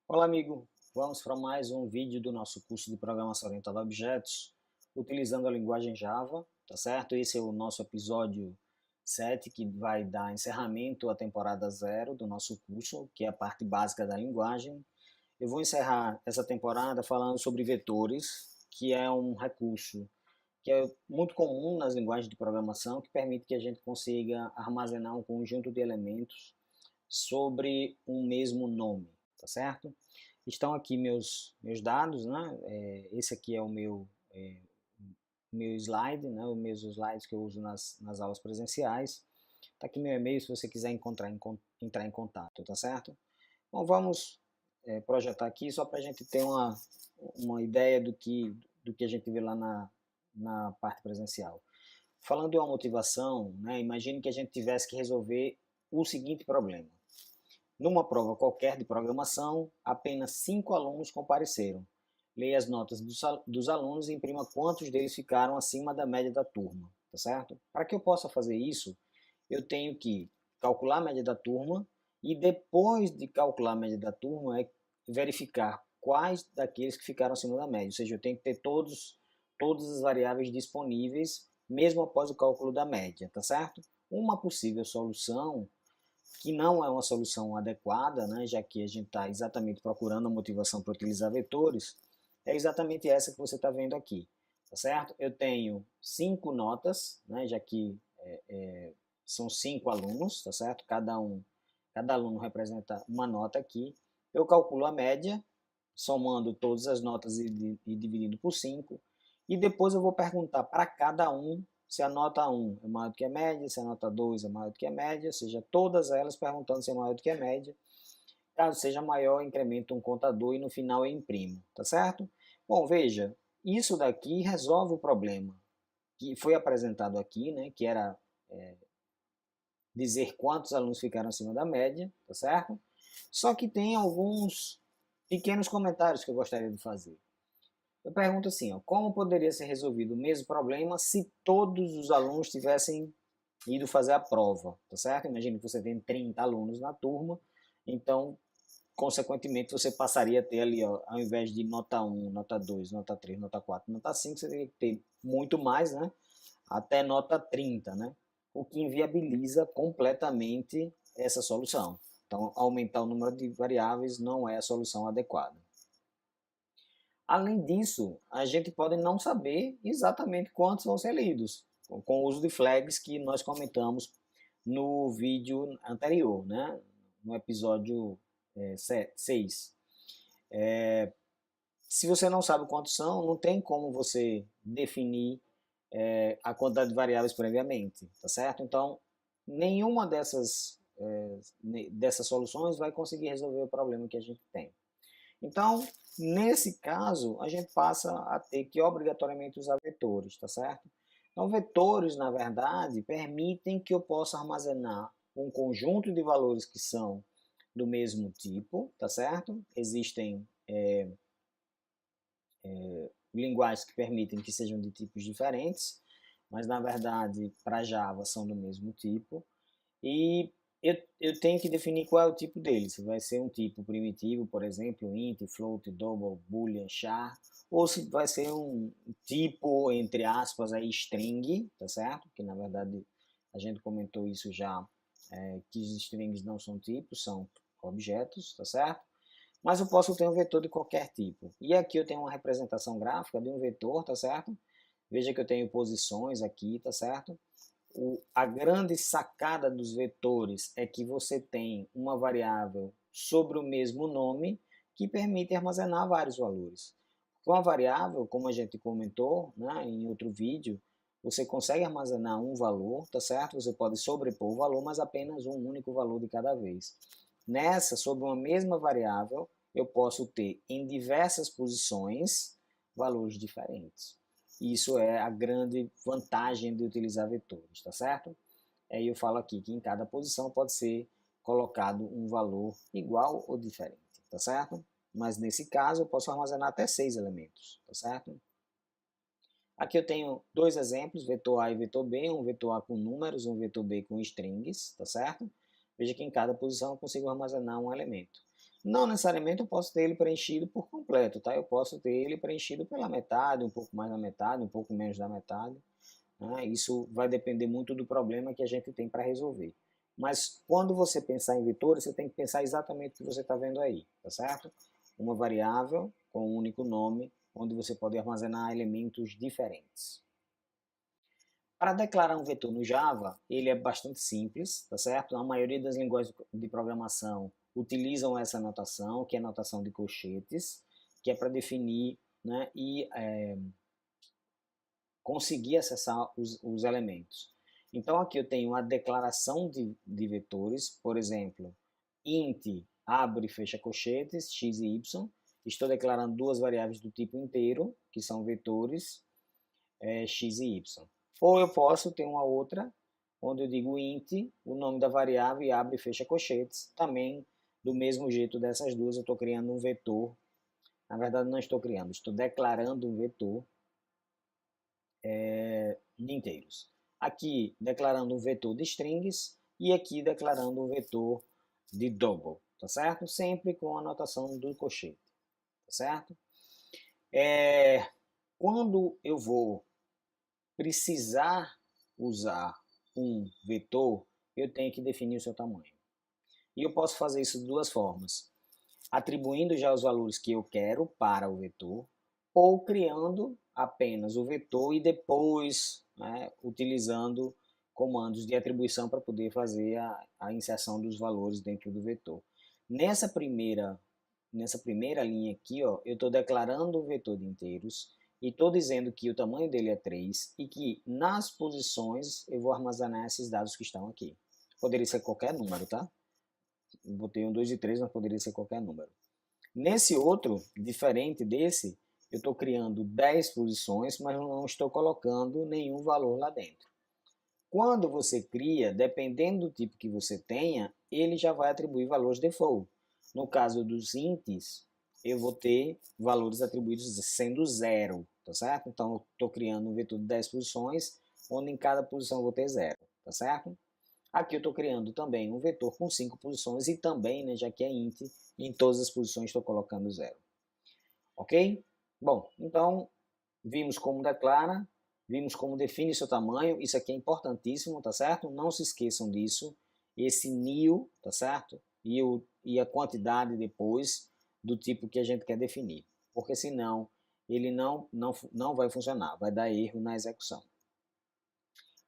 Olá, amigo. Vamos para mais um vídeo do nosso curso de Programação Orientada a Objetos, utilizando a linguagem Java, tá certo? Esse é o nosso episódio 7, que vai dar encerramento à temporada 0 do nosso curso, que é a parte básica da linguagem. Eu vou encerrar essa temporada falando sobre vetores, que é um recurso que é muito comum nas linguagens de programação, que permite que a gente consiga armazenar um conjunto de elementos sobre um mesmo nome, tá certo? Estão aqui meus dados, né? Esse aqui é o meu slide, né? Os meus slides que eu uso nas aulas presenciais. Tá aqui meu e-mail se você quiser entrar em contato, tá certo? Bom, vamos projetar aqui só para a gente ter uma ideia do que a gente vê lá na parte presencial. Falando de uma motivação, né? Imagine que a gente tivesse que resolver o seguinte problema. Numa prova qualquer de programação, apenas 5 alunos compareceram. Leia as notas dos alunos e imprima quantos deles ficaram acima da média da turma, tá certo? Para que eu possa fazer isso, eu tenho que calcular a média da turma e depois de calcular a média da turma, verificar quais daqueles que ficaram acima da média. Ou seja, eu tenho que ter todas as variáveis disponíveis, mesmo após o cálculo da média, tá certo? Uma possível solução que não é uma solução adequada, né, já que a gente está exatamente procurando a motivação para utilizar vetores, é exatamente essa que você está vendo aqui, tá certo? Eu tenho 5 notas, né, já que são 5 alunos, tá certo? Cada aluno representa uma nota aqui. Eu calculo a média, somando todas as notas e dividindo por 5, e depois eu vou perguntar para cada um se a nota 1 é maior do que a média, se a nota 2 é maior do que a média, ou seja, todas elas perguntando se é maior do que a média. Caso seja maior, incremento um contador e no final eu imprimo, tá certo? Bom, veja, isso daqui resolve o problema que foi apresentado aqui, né, que era dizer quantos alunos ficaram acima da média, tá certo? Só que tem alguns pequenos comentários que eu gostaria de fazer. Eu pergunto assim, ó, como poderia ser resolvido o mesmo problema se todos os alunos tivessem ido fazer a prova, tá certo? Imagine que você tem 30 alunos na turma, então, consequentemente, você passaria a ter ali, ó, ao invés de nota 1, nota 2, nota 3, nota 4, nota 5, você teria que ter muito mais, né? Até nota 30, né? O que inviabiliza completamente essa solução. Então, aumentar o número de variáveis não é a solução adequada. Além disso, a gente pode não saber exatamente quantos vão ser lidos, com o uso de flags que nós comentamos no vídeo anterior, né? No episódio 6. Se você não sabe quantos são, não tem como você definir a quantidade de variáveis previamente, tá certo? Então, nenhuma dessas soluções vai conseguir resolver o problema que a gente tem. Então, nesse caso, a gente passa a ter que obrigatoriamente usar vetores, tá certo? Então, vetores, na verdade, permitem que eu possa armazenar um conjunto de valores que são do mesmo tipo, tá certo? Existem linguagens que permitem que sejam de tipos diferentes, mas na verdade, para Java são do mesmo tipo. E eu tenho que definir qual é o tipo dele. Se vai ser um tipo primitivo, por exemplo, int, float, double, boolean, char, ou se vai ser um tipo, entre aspas, aí, string, tá certo? Que na verdade a gente comentou isso já, que os strings não são tipos, são objetos, tá certo? Mas eu posso ter um vetor de qualquer tipo. E aqui eu tenho uma representação gráfica de um vetor, tá certo? Veja que eu tenho posições aqui, tá certo? A grande sacada dos vetores é que você tem uma variável sobre o mesmo nome que permite armazenar vários valores. Com a variável, como a gente comentou, né, em outro vídeo, você consegue armazenar um valor, tá certo? Você pode sobrepor o valor, mas apenas um único valor de cada vez. Nessa, sobre uma mesma variável, eu posso ter em diversas posições valores diferentes. Isso é a grande vantagem de utilizar vetores, tá certo? Aí eu falo aqui que em cada posição pode ser colocado um valor igual ou diferente, tá certo? Mas nesse caso eu posso armazenar até 6 elementos, tá certo? Aqui eu tenho dois exemplos, vetor A e vetor B, um vetor A com números, um vetor B com strings, tá certo? Veja que em cada posição eu consigo armazenar um elemento. Não necessariamente eu posso ter ele preenchido por completo, tá? Eu posso ter ele preenchido pela metade, um pouco mais da metade, um pouco menos da metade, né? Isso vai depender muito do problema que a gente tem para resolver. Mas quando você pensar em vetores, você tem que pensar exatamente o que você está vendo aí, tá certo? Uma variável com um único nome, onde você pode armazenar elementos diferentes. Para declarar um vetor no Java, ele é bastante simples, tá certo? A maioria das linguagens de programação utilizam essa notação, que é a notação de colchetes, que é para definir, né, e conseguir acessar os elementos. Então aqui eu tenho a declaração de vetores, por exemplo, int abre e fecha colchetes, x e y. Estou declarando duas variáveis do tipo inteiro, que são vetores, x e y. Ou eu posso ter uma outra, onde eu digo int, o nome da variável, e abre e fecha colchetes. Também, do mesmo jeito dessas duas, eu estou criando um vetor. Na verdade, não estou criando, estou declarando um vetor de inteiros. Aqui, declarando um vetor de strings, e aqui declarando um vetor de double, tá certo? Sempre com a notação do colchete, tá certo? Quando eu vou precisar usar um vetor, eu tenho que definir o seu tamanho. E eu posso fazer isso de duas formas. Atribuindo já os valores que eu quero para o vetor, ou criando apenas o vetor e depois, né, utilizando comandos de atribuição para poder fazer a inserção dos valores dentro do vetor. Nessa primeira linha aqui, ó, eu estou declarando o vetor de inteiros e estou dizendo que o tamanho dele é 3 e que nas posições eu vou armazenar esses dados que estão aqui. Poderia ser qualquer número, tá? Botei um 2 e 3, mas poderia ser qualquer número. Nesse outro, diferente desse, eu estou criando 10 posições, mas não estou colocando nenhum valor lá dentro. Quando você cria, dependendo do tipo que você tenha, ele já vai atribuir valores default. No caso dos ints, eu vou ter valores atribuídos sendo zero, tá certo? Então, eu estou criando um vetor de 10 posições, onde em cada posição eu vou ter zero, tá certo? Aqui eu estou criando também um vetor com 5 posições e também, né, já que é int, em todas as posições estou colocando zero. Ok? Bom, então vimos como declara, vimos como define seu tamanho, isso aqui é importantíssimo, tá certo? Não se esqueçam disso, esse new, tá certo? E a quantidade depois do tipo que a gente quer definir, porque senão ele não vai funcionar, vai dar erro na execução.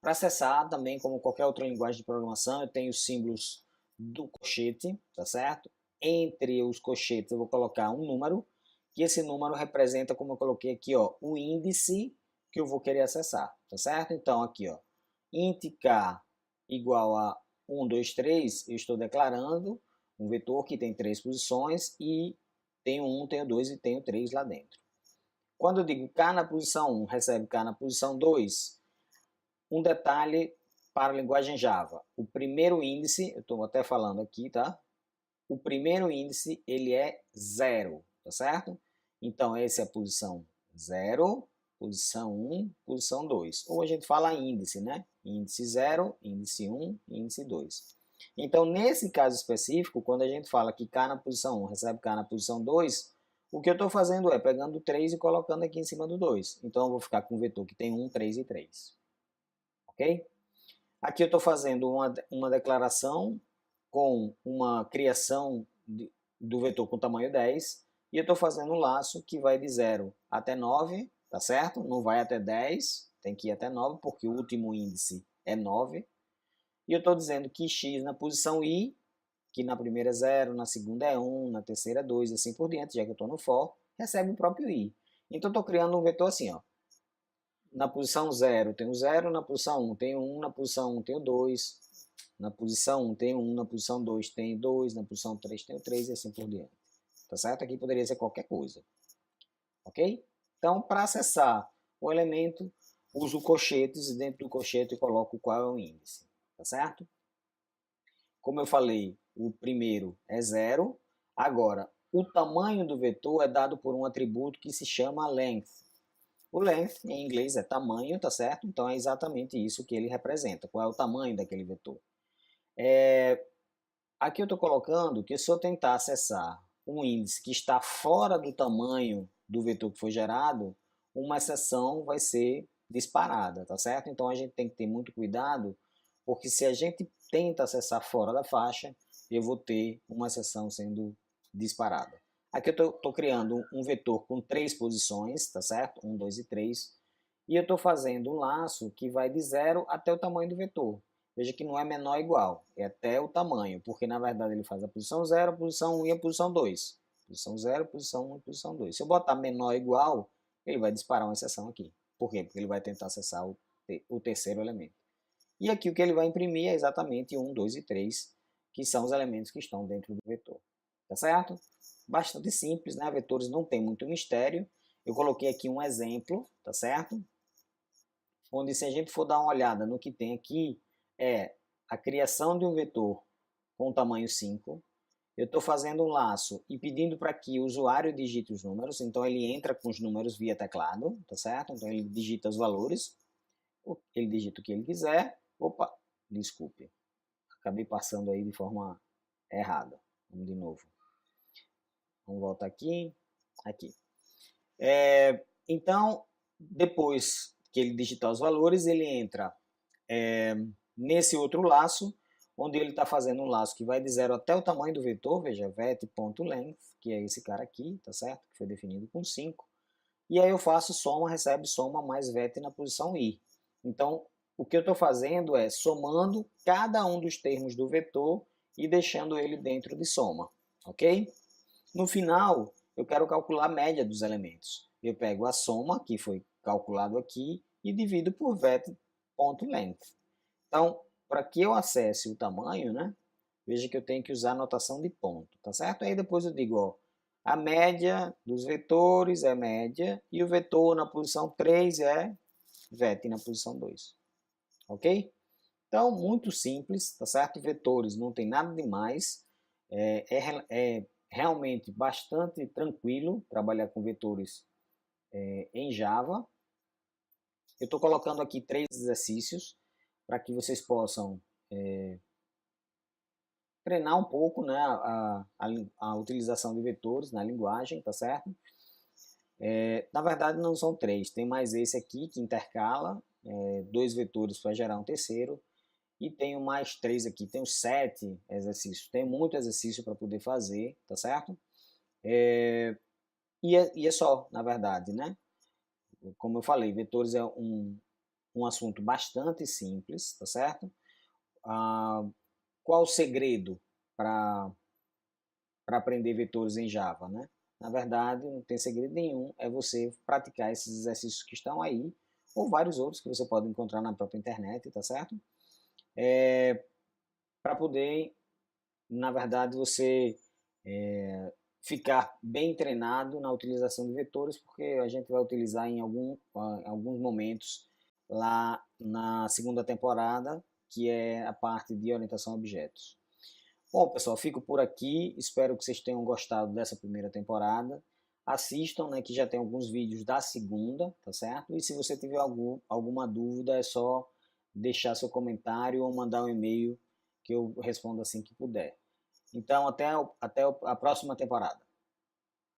Para acessar, também como qualquer outra linguagem de programação, eu tenho os símbolos do colchete, tá certo? Entre os colchetes eu vou colocar um número, que esse número representa, como eu coloquei aqui, ó, o índice que eu vou querer acessar, tá certo? Então aqui, ó, int k igual a 1, 2, 3, eu estou declarando um vetor que tem 3 posições e tenho 1, tenho 2 e tenho 3 lá dentro. Quando eu digo k na posição 1 recebe k na posição 2, um detalhe para a linguagem Java. O primeiro índice, eu estou até falando aqui, tá? O primeiro índice, ele é 0, tá certo? Então, essa é a posição 0, posição 1, posição 2. Ou a gente fala índice, né? Índice 0, índice 1, índice 2. Então, nesse caso específico, quando a gente fala que K na posição 1 recebe K na posição 2, o que eu estou fazendo é pegando o 3 e colocando aqui em cima do 2. Então, eu vou ficar com um vetor que tem 1, 3 e 3. Ok? Aqui eu estou fazendo uma declaração com uma criação do vetor com tamanho 10 e eu estou fazendo um laço que vai de 0 até 9, tá certo? Não vai até 10, tem que ir até 9 porque o último índice é 9. E eu estou dizendo que x na posição i, que na primeira é 0, na segunda é 1, na terceira é 2 e assim por diante, já que eu estou no for, recebe o próprio i. Então eu estou criando um vetor assim, ó. Na posição 0 tem o 0, na posição 1 tem o 1, na posição 1 tem o 2, na posição 1 tem o 1, na posição 2 tem o 2, na posição 3 tem o 3 e assim por diante. Tá certo? Aqui poderia ser qualquer coisa. Ok? Então, para acessar o elemento, uso colchetes e dentro do colchete eu coloco qual é o índice. Tá certo? Como eu falei, o primeiro é 0. Agora, o tamanho do vetor é dado por um atributo que se chama length. O length, em inglês, é tamanho, tá certo? Então é exatamente isso que ele representa. Qual é o tamanho daquele vetor? Aqui eu estou colocando que se eu tentar acessar um índice que está fora do tamanho do vetor que foi gerado, uma exceção vai ser disparada, tá certo? Então a gente tem que ter muito cuidado, porque se a gente tenta acessar fora da faixa, eu vou ter uma exceção sendo disparada. Aqui eu estou criando um vetor com 3 posições, tá certo? 1, 2 e 3. E eu estou fazendo um laço que vai de 0 até o tamanho do vetor. Veja que não é menor ou igual, é até o tamanho, porque na verdade ele faz a posição 0, a posição 1 e a posição 2. Posição 0, posição 1 e posição 2. Se eu botar menor ou igual, ele vai disparar uma exceção aqui. Por quê? Porque ele vai tentar acessar o terceiro elemento. E aqui o que ele vai imprimir é exatamente 1, 2 e 3, que são os elementos que estão dentro do vetor. Tá certo? Bastante simples, né? Vetores não tem muito mistério. Eu coloquei aqui um exemplo, tá certo? Onde se a gente for dar uma olhada no que tem aqui, é a criação de um vetor com tamanho 5. Eu estou fazendo um laço e pedindo para que o usuário digite os números, então ele entra com os números via teclado, tá certo? Então ele digita os valores, ele digita o que ele quiser. Opa, desculpe, acabei passando aí de forma errada. Vamos de novo. Vamos voltar aqui. Aqui. Então, depois que ele digitar os valores, ele entra nesse outro laço, onde ele está fazendo um laço que vai de 0 até o tamanho do vetor, veja, vet.length, que é esse cara aqui, tá certo? Que foi definido com 5. E aí eu faço soma, recebe soma mais vet na posição i. Então, o que eu estou fazendo é somando cada um dos termos do vetor e deixando ele dentro de soma, ok? No final, eu quero calcular a média dos elementos. Eu pego a soma, que foi calculado aqui, e divido por vet.length. Então, para que eu acesse o tamanho, né, veja que eu tenho que usar a notação de ponto, tá certo? Aí depois eu digo, ó, a média dos vetores é média, e o vetor na posição 3 é vet na posição 2. Ok? Então, muito simples, tá certo? Vetores não tem nada demais, é realmente bastante tranquilo trabalhar com vetores em Java. Eu estou colocando aqui 3 exercícios para que vocês possam treinar um pouco, né, a utilização de vetores na linguagem, tá certo? Na verdade não são 3, tem mais esse aqui que intercala 2 vetores para gerar um terceiro, e tenho mais 3 aqui, tenho 7 exercícios, tem muito exercício para poder fazer, tá certo? E é só, na verdade, né? Como eu falei, vetores é um assunto bastante simples, tá certo? Qual o segredo para aprender vetores em Java, né? Na verdade, não tem segredo nenhum, é você praticar esses exercícios que estão aí, ou vários outros que você pode encontrar na própria internet, tá certo? Para poder, na verdade, você ficar bem treinado na utilização de vetores, porque a gente vai utilizar em alguns momentos lá na segunda temporada, que é a parte de orientação a objetos. Bom, pessoal, fico por aqui. Espero que vocês tenham gostado dessa primeira temporada. Assistam, né, que já tem alguns vídeos da segunda, tá certo? E se você tiver alguma dúvida, é só deixar seu comentário ou mandar um e-mail que eu respondo assim que puder. Então, até a próxima temporada.